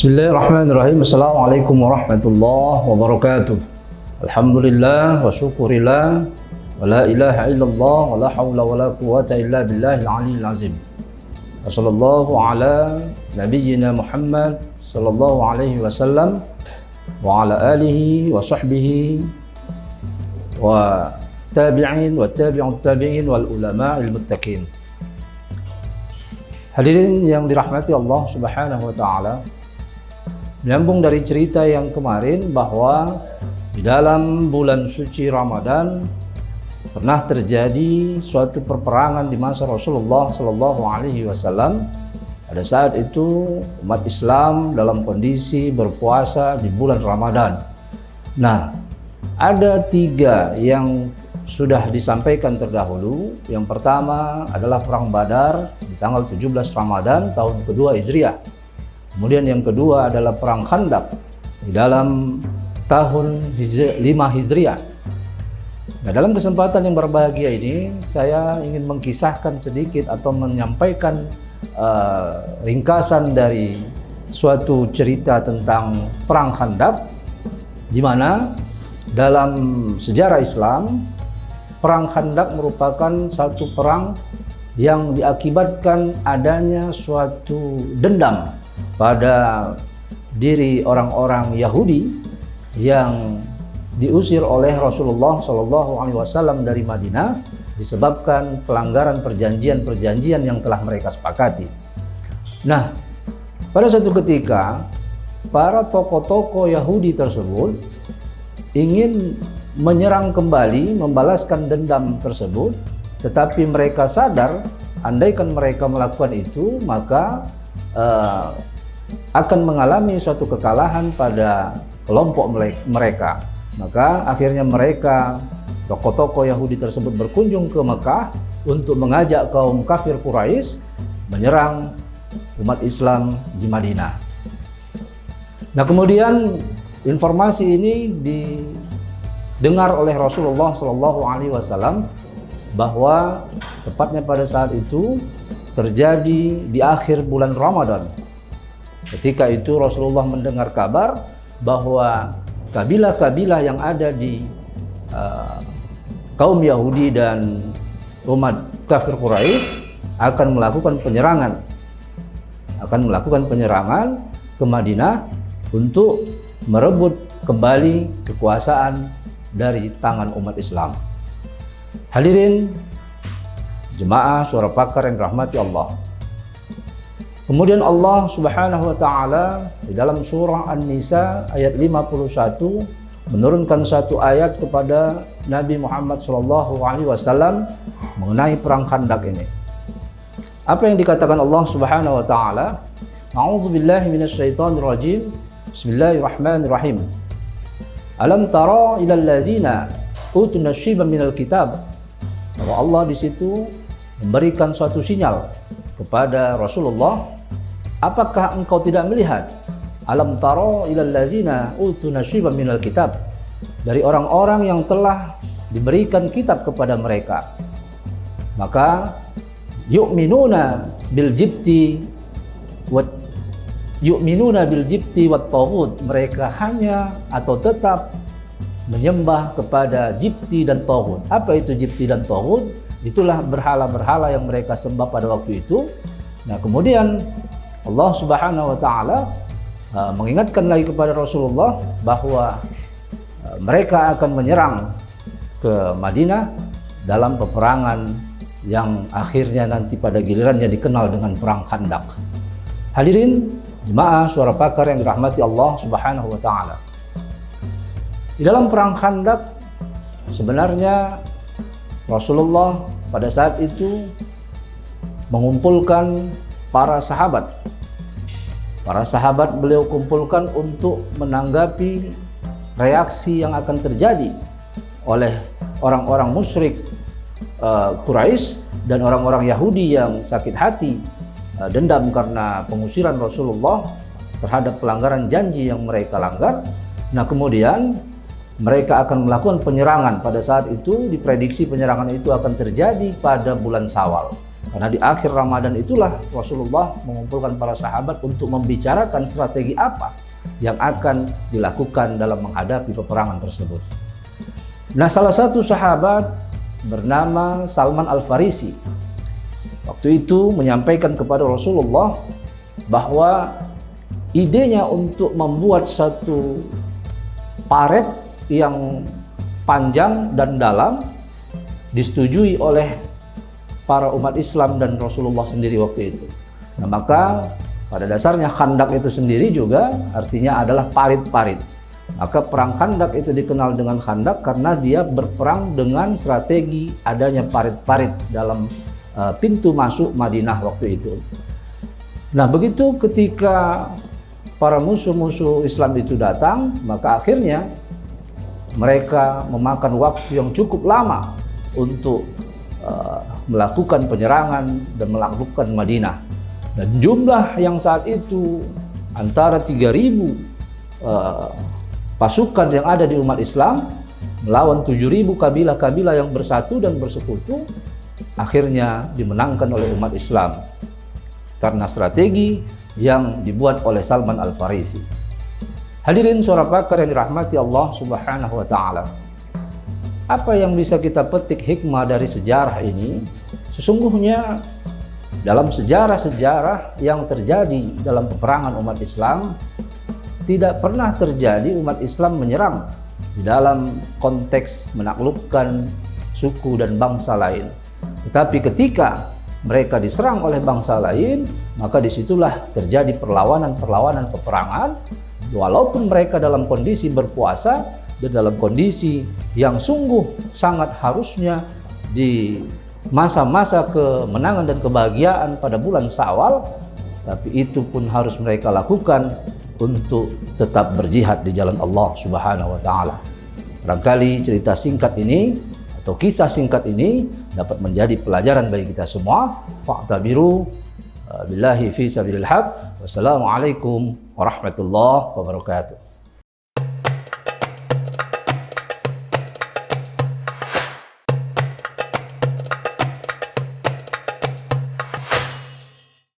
Bismillahirrahmanirrahim. Assalamualaikum warahmatullahi wabarakatuh. Alhamdulillah wa syukurillah wa la ilaha illallah wa la hawla wa la quwata illa billahil aliyyil azim. Wa sallallahu ala nabiyyina Muhammad sallallahu alaihi wasallam wa ala alihi wa sahbihi wa tabi'in wa tabi'ut tabi'in wal ulama'il muttaqin. Hadirin yang dirahmati Allah Subhanahu wa taala, menyambung dari cerita yang kemarin bahwa di dalam bulan suci Ramadan pernah terjadi suatu perperangan di masa Rasulullah Sallallahu Alaihi Wasallam. Pada saat itu umat Islam dalam kondisi berpuasa di bulan Ramadan. Nah, ada 3 yang sudah disampaikan terdahulu. Yang pertama adalah perang Badar di tanggal 17 Ramadan tahun kedua Hijriah. Kemudian yang kedua adalah perang Khandaq di dalam tahun 5 Hijriah. Nah, dalam kesempatan yang berbahagia ini saya ingin mengkisahkan sedikit atau menyampaikan ringkasan dari suatu cerita tentang perang Khandaq, di mana dalam sejarah Islam perang Khandaq merupakan satu perang yang diakibatkan adanya suatu dendam pada diri orang-orang Yahudi yang diusir oleh Rasulullah SAW dari Madinah disebabkan pelanggaran perjanjian-perjanjian yang telah mereka sepakati. Nah, pada suatu ketika para tokoh-tokoh Yahudi tersebut ingin menyerang kembali, membalaskan dendam tersebut, tetapi mereka sadar andaikan mereka melakukan itu maka akan mengalami suatu kekalahan pada kelompok mereka. Maka akhirnya mereka, tokoh-tokoh Yahudi tersebut, berkunjung ke Mekah untuk mengajak kaum kafir Quraisy menyerang umat Islam di Madinah. Nah, kemudian informasi ini didengar oleh Rasulullah SAW bahwa tepatnya pada saat itu terjadi di akhir bulan Ramadan. Ketika itu Rasulullah mendengar kabar bahwa kabilah-kabilah yang ada di kaum Yahudi dan umat kafir Quraisy akan melakukan penyerangan ke Madinah untuk merebut kembali kekuasaan dari tangan umat Islam. Hadirin jemaah Suara Pakar yang dirahmati Allah. Kemudian Allah Subhanahu wa taala di dalam surah An-Nisa ayat 51 menurunkan satu ayat kepada Nabi Muhammad SAW mengenai perang Khandaq ini. Apa yang dikatakan Allah Subhanahu wa taala? A'udzubillahi minasyaitonirrajim. Bismillahirrahmanirrahim. Alam tara ilal ladzina utu nasiban minal kitab. Bahwa Allah di situ memberikan suatu sinyal kepada Rasulullah, apakah engkau tidak melihat? Alam tara ilal ladzina utu nasiban minal kitab, dari orang-orang yang telah diberikan kitab kepada mereka. Maka yu'minuna bil jibti wat taghut, mereka hanya atau tetap menyembah kepada jibti dan taghut. Apa itu jibti dan taghut? Itulah berhala-berhala yang mereka sembah pada waktu itu. Nah, kemudian Allah Subhanahu wa taala mengingatkan lagi kepada Rasulullah bahwa mereka akan menyerang ke Madinah dalam peperangan yang akhirnya nanti pada gilirannya dikenal dengan perang Khandaq. Hadirin jemaah Suara Pakar yang dirahmati Allah Subhanahu wa taala. Di dalam perang Khandaq sebenarnya Rasulullah pada saat itu mengumpulkan para sahabat. Para sahabat beliau kumpulkan untuk menanggapi reaksi yang akan terjadi oleh orang-orang musyrik Quraisy dan orang-orang Yahudi yang sakit hati dendam karena pengusiran Rasulullah terhadap pelanggaran janji yang mereka langgar. Nah, kemudian mereka akan melakukan penyerangan. Pada saat itu diprediksi penyerangan itu akan terjadi pada bulan Syawal. Karena di akhir Ramadan itulah Rasulullah mengumpulkan para sahabat untuk membicarakan strategi apa yang akan dilakukan dalam menghadapi peperangan tersebut. Nah, salah satu sahabat bernama Salman Al-Farisi waktu itu menyampaikan kepada Rasulullah bahwa idenya untuk membuat satu paret yang panjang dan dalam disetujui oleh para umat Islam dan Rasulullah sendiri waktu itu. Nah, maka pada dasarnya Khandak itu sendiri juga artinya adalah parit-parit. Maka perang Khandak itu dikenal dengan Khandak karena dia berperang dengan strategi adanya parit-parit dalam pintu masuk Madinah waktu itu. Nah, begitu ketika para musuh-musuh Islam itu datang, maka akhirnya mereka memakan waktu yang cukup lama untuk melakukan penyerangan dan melakukan Madinah. Dan jumlah yang saat itu antara 3.000 pasukan yang ada di umat Islam melawan 7.000 kabilah-kabilah yang bersatu dan bersekutu, akhirnya dimenangkan oleh umat Islam karena strategi yang dibuat oleh Salman Al-Farisi. Hadirin suara pakar yang dirahmati Allah Subhanahu wa taala. Apa yang bisa kita petik hikmah dari sejarah ini? Sesungguhnya dalam sejarah-sejarah yang terjadi dalam peperangan umat Islam, tidak pernah terjadi umat Islam menyerang di dalam konteks menaklukkan suku dan bangsa lain. Tetapi ketika mereka diserang oleh bangsa lain, maka disitulah terjadi perlawanan-perlawanan peperangan, walaupun mereka dalam kondisi berpuasa dan dalam kondisi yang sungguh sangat harusnya di masa-masa kemenangan dan kebahagiaan pada bulan Syawal, tapi itu pun harus mereka lakukan untuk tetap berjihad di jalan Allah Subhanahu wa taala. Barangkali cerita singkat ini atau kisah singkat ini dapat menjadi pelajaran bagi kita semua. Fa'tabiru billahi fi sabilil haq. Wassalamualaikum warahmatullahi wabarakatuh.